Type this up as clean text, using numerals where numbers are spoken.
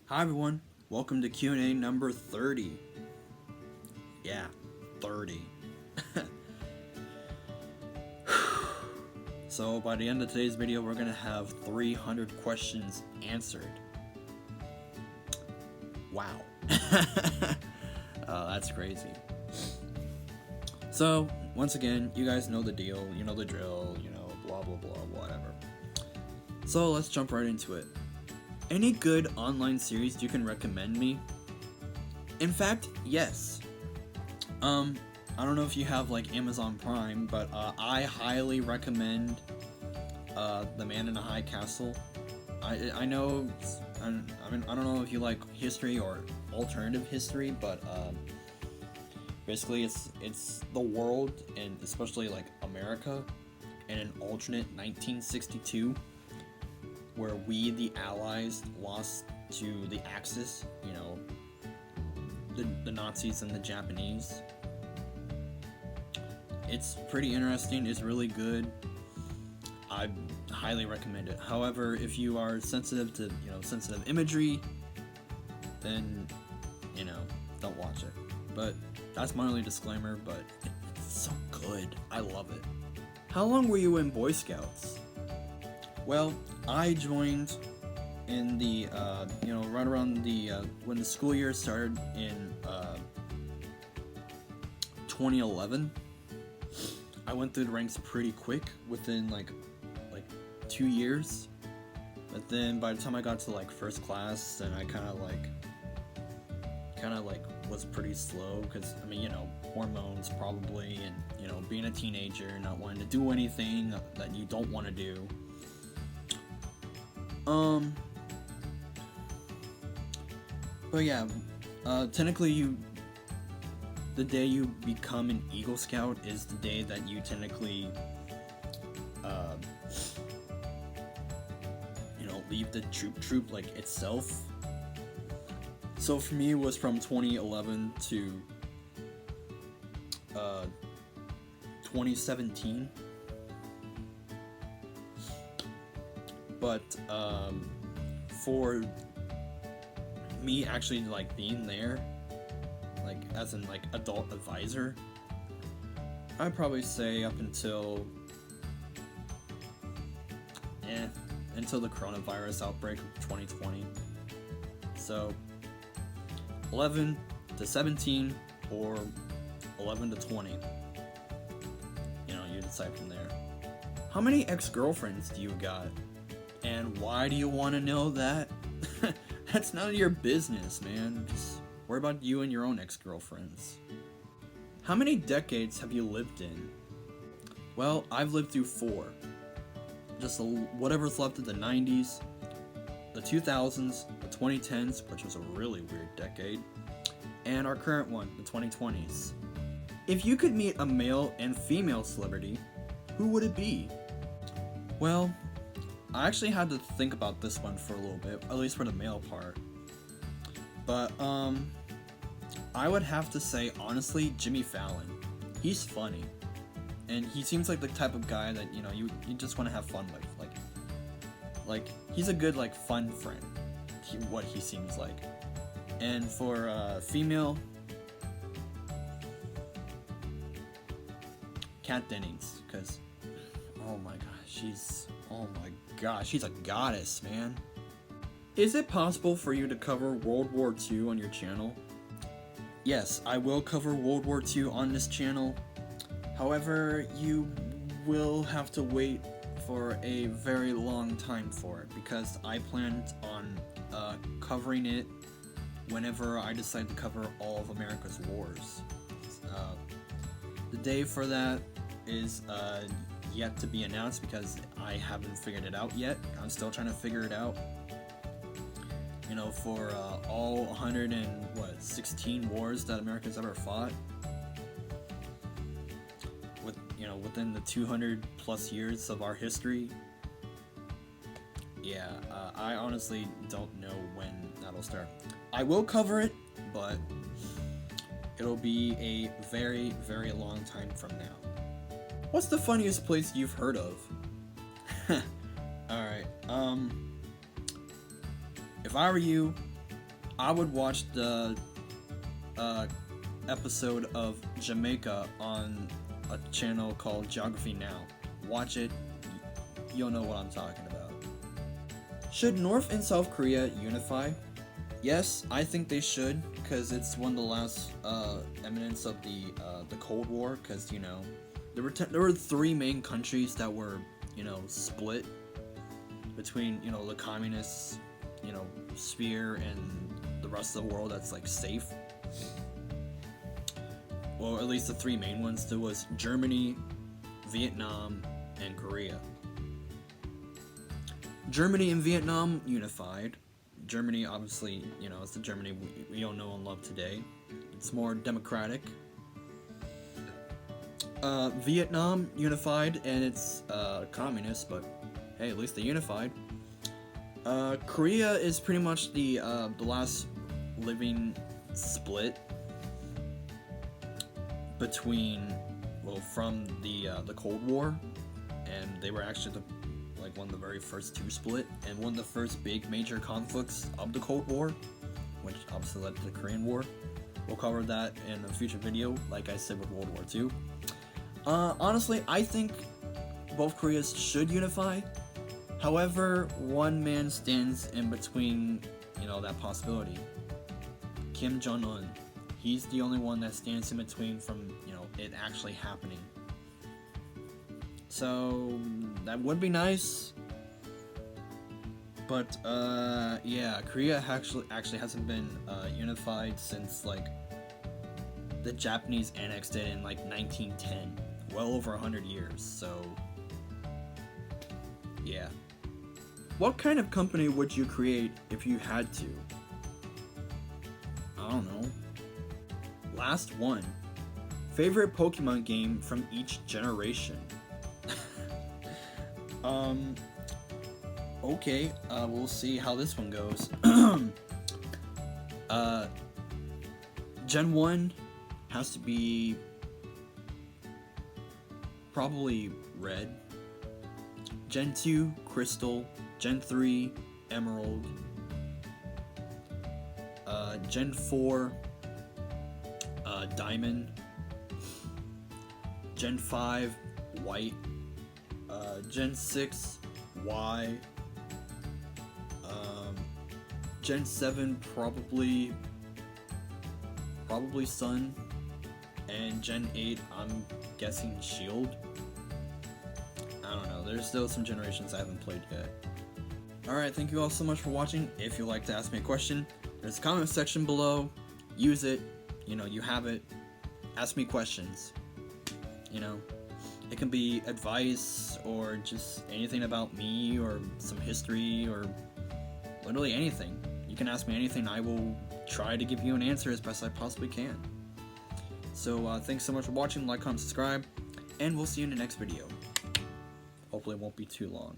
Hi everyone, welcome to Q&A number 30. Yeah, 30. So by the end of today's video, we're gonna have 300 questions answered. Wow. That's crazy. So, once again, you guys know the deal, you know the drill, blah blah blah, whatever. So let's jump right into it. Any good online series you can recommend me? In fact, yes. I don't know if you have like Amazon Prime, but I highly recommend The Man in the High Castle. I know, I don't know if you like history or alternative history, but basically it's the world, and especially like America, in an alternate 1962, where we, the Allies, lost to the Axis, the Nazis and the Japanese. It's pretty interesting, it's really good. I highly recommend it. However, if you are sensitive to, sensitive imagery, then, don't watch it. But that's my only disclaimer, but it's so good. I love it. How long were you in Boy Scouts? Well, I joined in the, right around the, when the school year started in 2011. I went through the ranks pretty quick, within like 2 years. But then by the time I got to like first class, then I kind of was pretty slow, because hormones probably, and being a teenager, not wanting to do anything that you don't want to do. But yeah, technically the day you become an Eagle Scout is the day that you technically, leave the troop like itself. So for me, it was from 2011 to 2017. But for me actually like being there, like as an like adult advisor, I'd probably say up until the coronavirus outbreak of 2020. So 11 to 17 or 11 to 20. You decide from there. How many ex-girlfriends do you got? And why do you want to know that? That's none of your business, man. Just worry about you and your own ex-girlfriends. How many decades have you lived in? Well, I've lived through 4. Just whatever's left of the 90s, the 2000s, the 2010s, which was a really weird decade, and our current one, the 2020s. If you could meet a male and female celebrity, who would it be? Well, I actually had to think about this one for a little bit, at least for the male part. But, I would have to say, honestly, Jimmy Fallon. He's funny. And he seems like the type of guy that, you just want to have fun with. Like, he's a good, fun friend. What he seems like. And for, female, Kat Dennings. Because, oh my gosh, she's a goddess, man. Is it possible for you to cover World War II on your channel? Yes, I will cover World War II on this channel. However, you will have to wait for a very long time for it, because I planned on covering it whenever I decide to cover all of America's wars. The day for that is yet to be announced, because I haven't figured it out yet. I'm still trying to figure it out. For all 116 wars that America's ever fought, within the 200 plus years of our history. Yeah, I honestly don't know when that'll start. I will cover it, but it'll be a very, very long time from now. What's the funniest place you've heard of? Alright, if I were you, I would watch the episode of Jamaica on a channel called Geography Now. Watch it, you'll know what I'm talking about. Should North and South Korea unify? Yes, I think they should, because it's one of the last eminence of the Cold War, because, you know, there were three main countries that were, you know, split between, you know, the communist, you know, sphere and the rest of the world that's, like, safe. Well, at least the three main ones. There was Germany, Vietnam, and Korea. Germany and Vietnam unified. Germany, obviously, you know, it's the Germany we all know and love today. It's more democratic. Vietnam unified, and it's communist, but hey, at least they unified. Korea is pretty much the last living split between, well, from the Cold War, and they were actually one of the very first to split, and one of the first big major conflicts of the Cold War, which obviously led to the Korean War. We'll cover that in a future video, like I said with World War II. Honestly, I think both Koreas should unify. However, one man stands in between, you know, that possibility. Kim Jong-un. He's the only one that stands in between from, you know, it actually happening. So that would be nice, but yeah, Korea actually hasn't been unified since like the Japanese annexed it in like 1910, well over 100 years. So yeah, what kind of company would you create if you had to? I don't know. Last one. Favorite Pokemon game from each generation. Okay, we'll see how this one goes. Gen 1 has to be probably Red. Gen 2, Crystal. Gen 3, Emerald. Gen 4, Diamond. Gen 5, White. Gen 6, Y. Gen 7, probably Sun. And Gen 8, I'm guessing Shield. I don't know, there's still some generations I haven't played yet. Alright, thank you all so much for watching. If you'd like to ask me a question, there's a comment section below. Use it. You know, you have it. Ask me questions. You know, it can be advice or just anything about me or some history or literally anything. You can ask me anything. I will try to give you an answer as best I possibly can. So thanks so much for watching. Like, comment, subscribe, and we'll see you in the next video. Hopefully it won't be too long.